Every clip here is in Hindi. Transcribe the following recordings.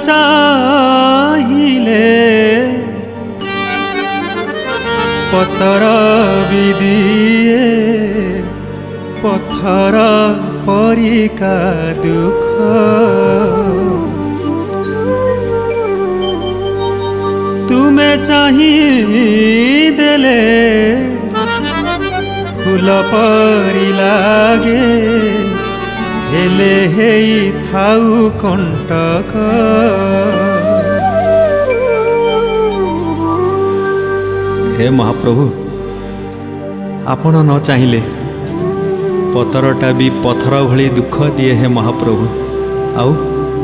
चाहिले पतर भी दिए पत्थर परिका दुख तुमे चाहिए देले फूल परी लागे हेले हेई थाउ कंटक हे महाप्रभु आपण न चाहिए पतरटा भी पत्थर भली दुख दिए हे महाप्रभु आउ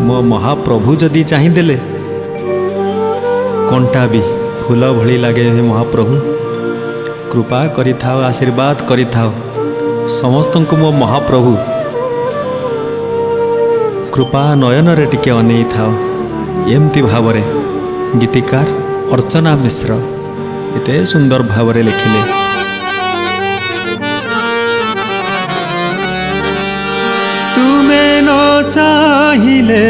मो महाप्रभु जदि चाहिदेले कंटा भी फूल भली लगे हे महाप्रभु कृपा करि थाओ आशीर्वाद करि थाओ समस्त को मो महाप्रभु कृपा नयन रे टिके अनेई थाओ एमती भावरे गीतिकार अर्चना मिश्र एते सुंदर भावरे लिखिले। तुमे न चाहिए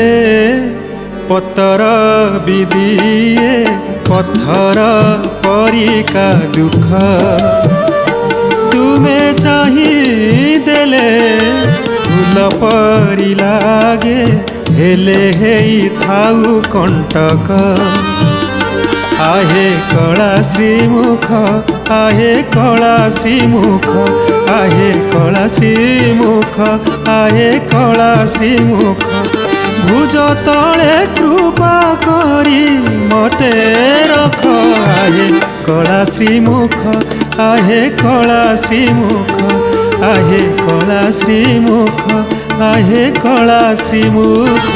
पत्थर भी दिए पत्थर परिका दुख तुमे चाहिए देले फूल परी लागे हेले हेई थाउ कंटक आहे कला श्रीमुख आहे कला श्रीमुख आहे कला श्रीमुख आहे कला श्रीमुख भुज तले कृपा करी मते रख आहे कला श्रीमुख आहे कला श्रीमुख आहे कला श्रीमुख आहे कला श्रीमुख।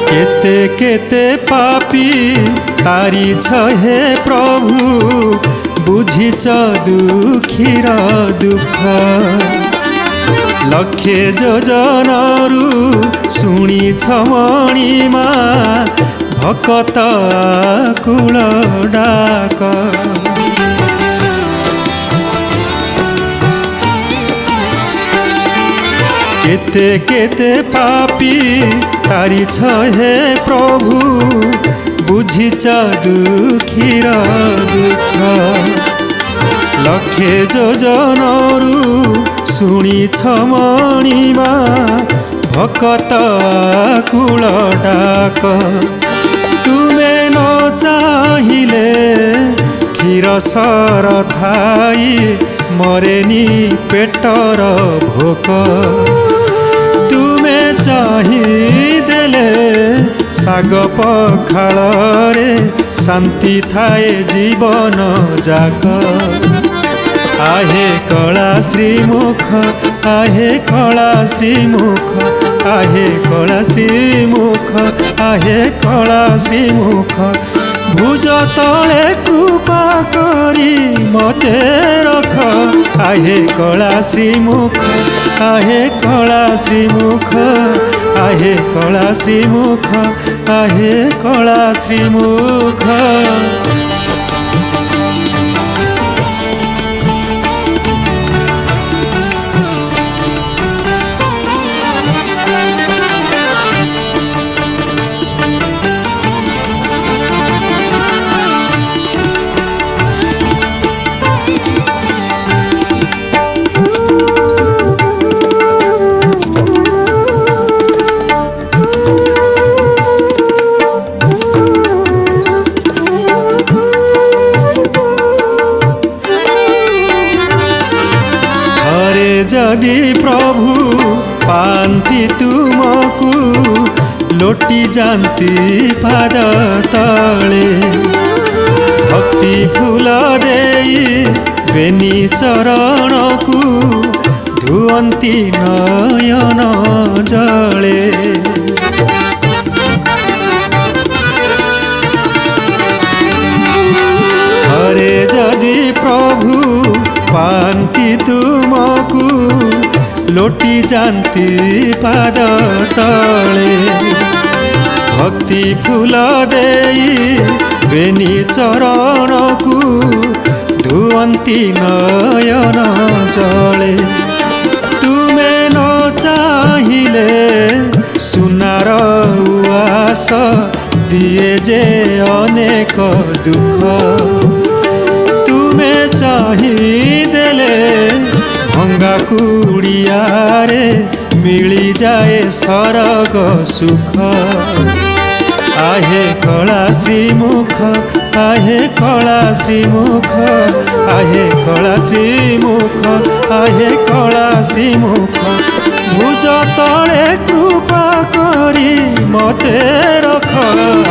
केते केते पापी तारी हे प्रभु बुझीच दुखीर दुख लक्षे जोजनरू शुणीछ मणिमा भकत कुल डाक केते केते पापी तारी हे प्रभु बुझीच दुखीर दुख लक्षे जोजनरू शुणीछ मणिमा भकत कुल डाक तुमे न चाहिए क्षीर सर थाई मरेनी पेटर भोक तुमे चाहिदेले साग पखाल रे शांति थाए जीवन जाक आहे कला श्रीमुख आहे कला श्रीमुख आहे कला श्रीमुख आहे कला श्रीमुख भुज तले कृपा करी मते रख आहे कला श्रीमुख आहे कला श्रीमुख आहे कला श्रीमुख आहे कला श्रीमुख। जदि प्रभु पांति तुमको लोटी जानती पाद तले भक्ति फूल देई बेनी चरण को ଧୁଅନ୍ତି ନୟନ ଜଳେ। ଥରେ ଯଦି ପ୍ରଭୁ ପାଆନ୍ତି ତୁମକୁ ଲୋଟି ଯାନ୍ତି ପାଦ ତଳେ। ଭକ୍ତି ଫୁଲ ଦେଇ ବେନି ଚରଣକୁ ଧୁଅନ୍ତି ନୟନ ଜଳେ। ତୁମେ ନ ଚାହିଁଲେ ସୁନାର ଉଆସ ଦିଏ ଯେ ଅନେକ ଦୁଃଖ। ତୁମେ ଚାହିଁଦେଲେ ଭଙ୍ଗା କୁଡ଼ିଆରେ ମିଳିଯାଏ ସରଗ ସୁଖ। आहे कला श्रीमुख, आहे कला श्रीमुख, आहे कला श्रीमुख, आहे कला श्रीमुख। भुज तले कृपा करी मते रख।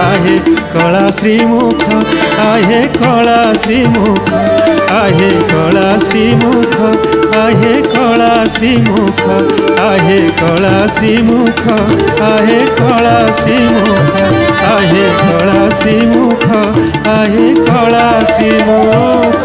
आहे कला श्रीमुख, आहे कला श्रीमुख, आहे कला श्रीमुख, आहे कला श्रीमुख, आहे कला श्रीमुख, आहे कला श्रीमुख, आहे कला श्रीमुख, आहे कला श्रीमुख।